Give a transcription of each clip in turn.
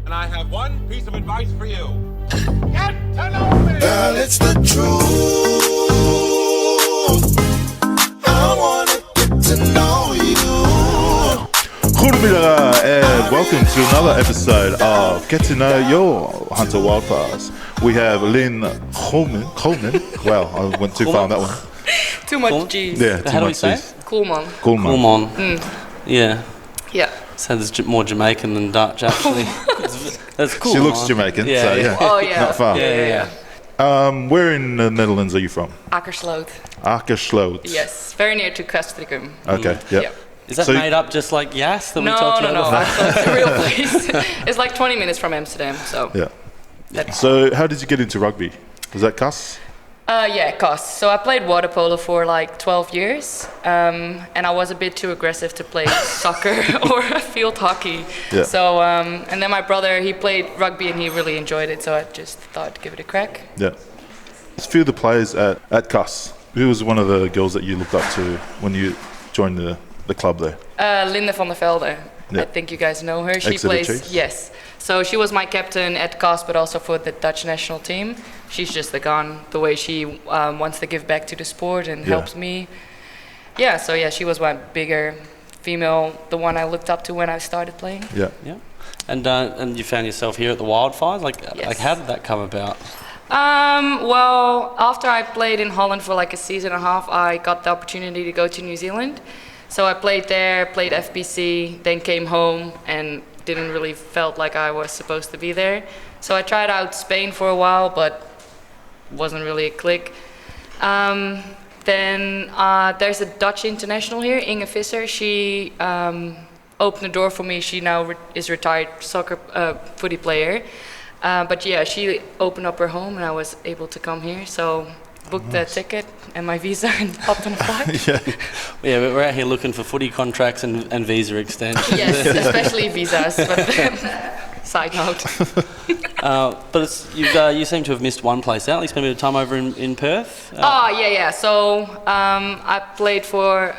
And I have one piece of advice for you. Get to know me! Girl, it's the truth. I wanna get to know you. Goedemiddag and welcome to another episode of Get to Know Your Hunter Wildfires. We have Lynn Coleman. Wow, I went too far on that one. Too much G's. Yeah, too How do we much say C's. Coolman. Coleman. Yeah. Yeah. Sounds more Jamaican than Dutch, actually. That's cool. She looks man. Jamaican, Yeah, so yeah. yeah, Oh, yeah. not far. Yeah. Where in the Netherlands are you from? Akersloot. Akersloot. Yes. Very near to Castricum. Okay, yeah. Yep. Is that So- made up just like Yas that we No, talked no, about no. before? Actually, it's a real place. It's like 20 minutes from Amsterdam, so. Yeah. So how did you get into rugby? Was that CAS? Yeah, COS. So I played water polo for like 12 years, and I was a bit too aggressive to play soccer or field hockey. Yeah. So, and then my brother, he played rugby and he really enjoyed it, so I just thought I'd give it a crack. Yeah. A few of the players at CAS. Who was one of the girls that you looked up to when you joined the club there? Linde van der Velde. Yeah. I think you guys know her. She Exeter plays, Chiefs? yes. So she was my captain at COS, but also for the Dutch national team. She's just the way she wants to give back to the sport and Yeah. helps me. Yeah, so yeah, she was my bigger female, the one I looked up to when I started playing. Yeah. Yeah. And you found yourself here at the Wildfires? Like Yes. how did that come about? Well, after I played in Holland for like a season and a half, I got the opportunity to go to New Zealand. So I played there, played FBC, then came home and didn't really felt like I was supposed to be there. So I tried out Spain for a while, but wasn't really a click. Then there's a Dutch international here, Inge Visser. She opened the door for me. She now is retired soccer footy player. But yeah, she opened up her home and I was able to come here. So booked the ticket and my visa and hopped on a flight. Yeah, but we're out here looking for footy contracts and visa extensions. Yes, especially visas. But side note. But you seem to have missed one place out. You spent a bit of time over in Perth. Yeah. So I played for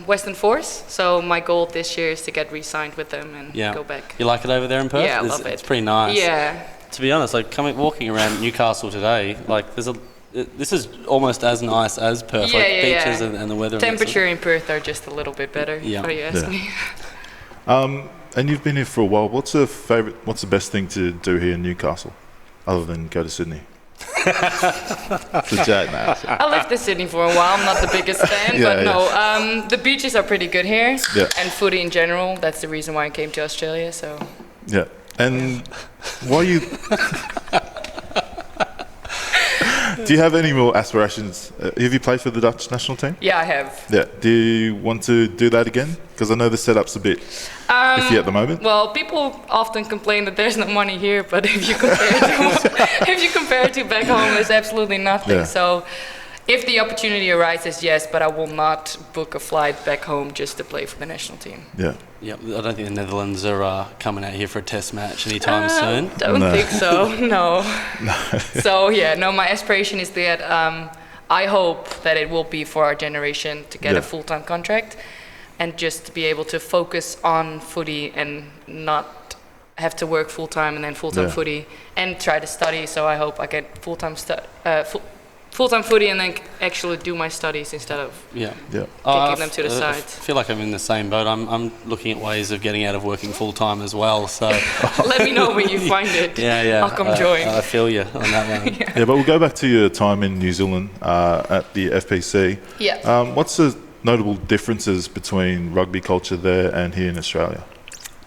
Western Force. So my goal this year is to get re-signed with them and go back. You like it over there in Perth? Yeah, I love it. It's pretty nice. Yeah. To be honest, like walking around Newcastle today, like this is almost as nice as Perth, beaches and the weather. Temperature in Perth are just a little bit better, if you ask me. And you've been here for a while. What's the best thing to do here in Newcastle, other than go to Sydney? It's a joke now. I lived in Sydney for a while. I'm not the biggest fan, but no. The beaches are pretty good here, and footy in general. That's the reason why I came to Australia. So. Yeah. And why you? Do you have any more aspirations? Have you played for the Dutch national team? Yeah, I have. Yeah. Do you want to do that again? Because I know the setup's a bit iffy at the moment. Well, people often complain that there's no money here, but if you compare it to back home, it's absolutely nothing. Yeah. So, if the opportunity arises, yes, but I will not book a flight back home just to play for the national team. Yeah. Yeah, I don't think the Netherlands are coming out here for a test match anytime soon. Don't think so. No. So my aspiration is that I hope that it will be for our generation to get a full-time contract, and just to be able to focus on footy and not have to work full-time and then full-time footy and try to study. So I hope I get full-time footy and then actually do my studies instead of kicking them to the side. I feel like I'm in the same boat. I'm looking at ways of getting out of working full time as well. So let me know when you find it. Yeah. I'll come join. I feel you on that one. Yeah, but we'll go back to your time in New Zealand at the FPC. Yeah. What's the notable differences between rugby culture there and here in Australia?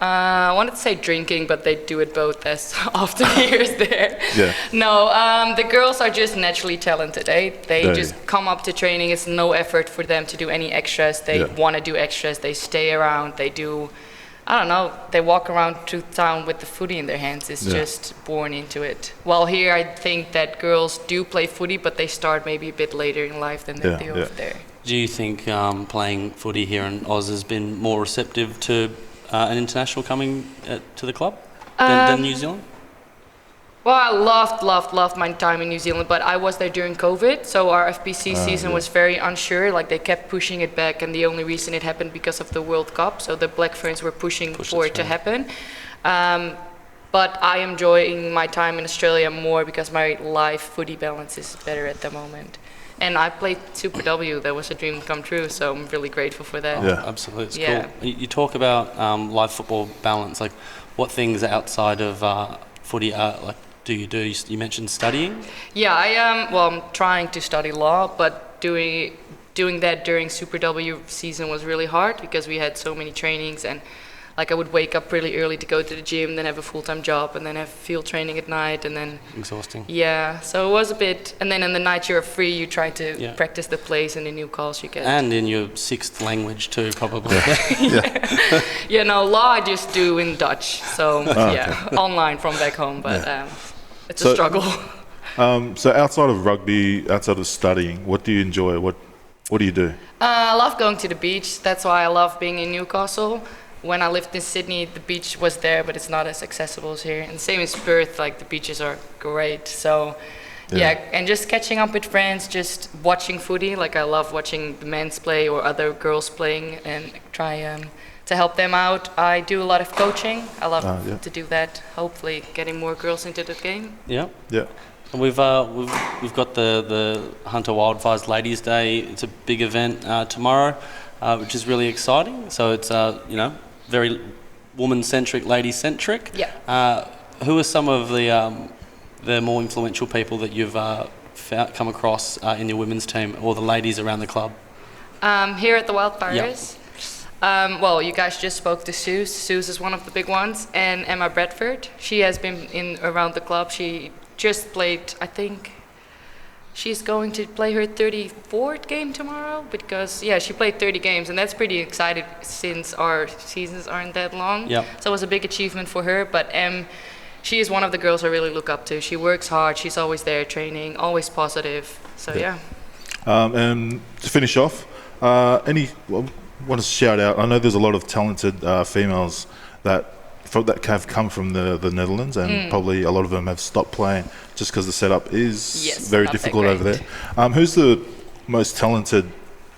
I wanted to say drinking, but they do it both as often here as there. Yeah. No, the girls are just naturally talented. They just come up to training. It's no effort for them to do any extras. They want to do extras. They stay around. They do, I don't know, they walk around through town with the footy in their hands. It's just born into it. While here, I think that girls do play footy, but they start maybe a bit later in life than they do over there. Do you think playing footy here in Oz has been more receptive to an international coming to the club than New Zealand? Well, I loved my time in New Zealand, but I was there during COVID, so our FPC season was very unsure. Like, they kept pushing it back, and the only reason it happened because of the World Cup. So the Black Ferns were pushing for it to happen. But I am enjoying my time in Australia more because my life footy balance is better at the moment. And I played Super W. That was a dream come true, so I'm really grateful for that. Yeah. Absolutely, it's Yeah. cool. You talk about live football balance. Like, what things outside of footy do you do? You mentioned studying. Yeah, I am. Well, I'm trying to study law, but doing that during Super W season was really hard because we had so many trainings, and like I would wake up really early to go to the gym, then have a full-time job, and then have field training at night, and then Exhausting. yeah. So it was a bit. And then in the night you're free, you try to Yeah. practice the plays and the new calls you get. And in your sixth language too, probably. Yeah, no, law I just do in Dutch. So yeah, online from back home, but it's So- a struggle. So outside of rugby, outside of studying, what do you enjoy? What do you do? I love going to the beach. That's why I love being in Newcastle. When I lived in Sydney, the beach was there, but it's not as accessible as here. And same as Perth, like the beaches are great. So, yeah, and just catching up with friends, just watching footy. Like I love watching the men's play or other girls playing, and try to help them out. I do a lot of coaching. I love yeah. to do that. Hopefully, getting more girls into the game. Yeah. Yeah. And we've got the Hunter Wildfires Ladies Day. It's a big event tomorrow, which is really exciting. So it's very woman-centric, lady-centric. Yeah. Who are some of the more influential people that you've come across in your women's team or the ladies around the club? Here at the Wildfires. Well, you guys just spoke to Suze. Suze is one of the big ones, and Emma Bradford. She has been in around the club. She just played, I think, she's going to play her 34th game tomorrow because, yeah, she played 30 games, and that's pretty exciting since our seasons aren't that long. Yep. So it was a big achievement for her, but she is one of the girls I really look up to. She works hard, she's always there training, always positive. So, yeah. And to finish off, want to shout out, I know there's a lot of talented females that have come from the Netherlands, and probably a lot of them have stopped playing just because the setup is very not that difficult over great. there. Who's the most talented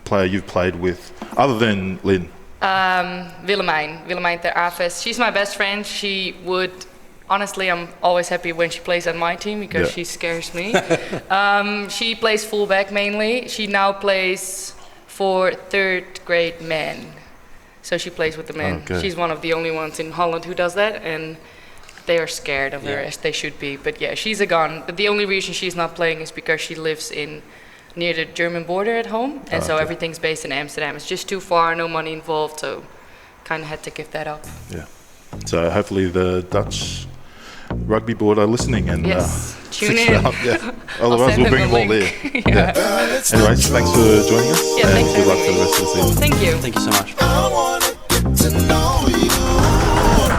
player you've played with, other than Lynn? Willemijn ter Aves. She's my best friend. Honestly, I'm always happy when she plays on my team because she scares me. She plays fullback mainly. She now plays for third grade men. So she plays with the men. Okay. She's one of the only ones in Holland who does that, and they are scared of her, as they should be. But yeah, she's a gun. But the only reason she's not playing is because she lives near the German border at home, and so everything's based in Amsterdam. It's just too far, no money involved, so kind of had to give that up. Yeah. So hopefully the Dutch rugby board are listening and Yes, tune fix it in. up. Yeah. Otherwise, send we'll bring them them a all link. there. Anyways, thanks for joining us, Yeah, and thanks for good luck having for the me. rest of the season. Thank you. Thank you so much. I wanna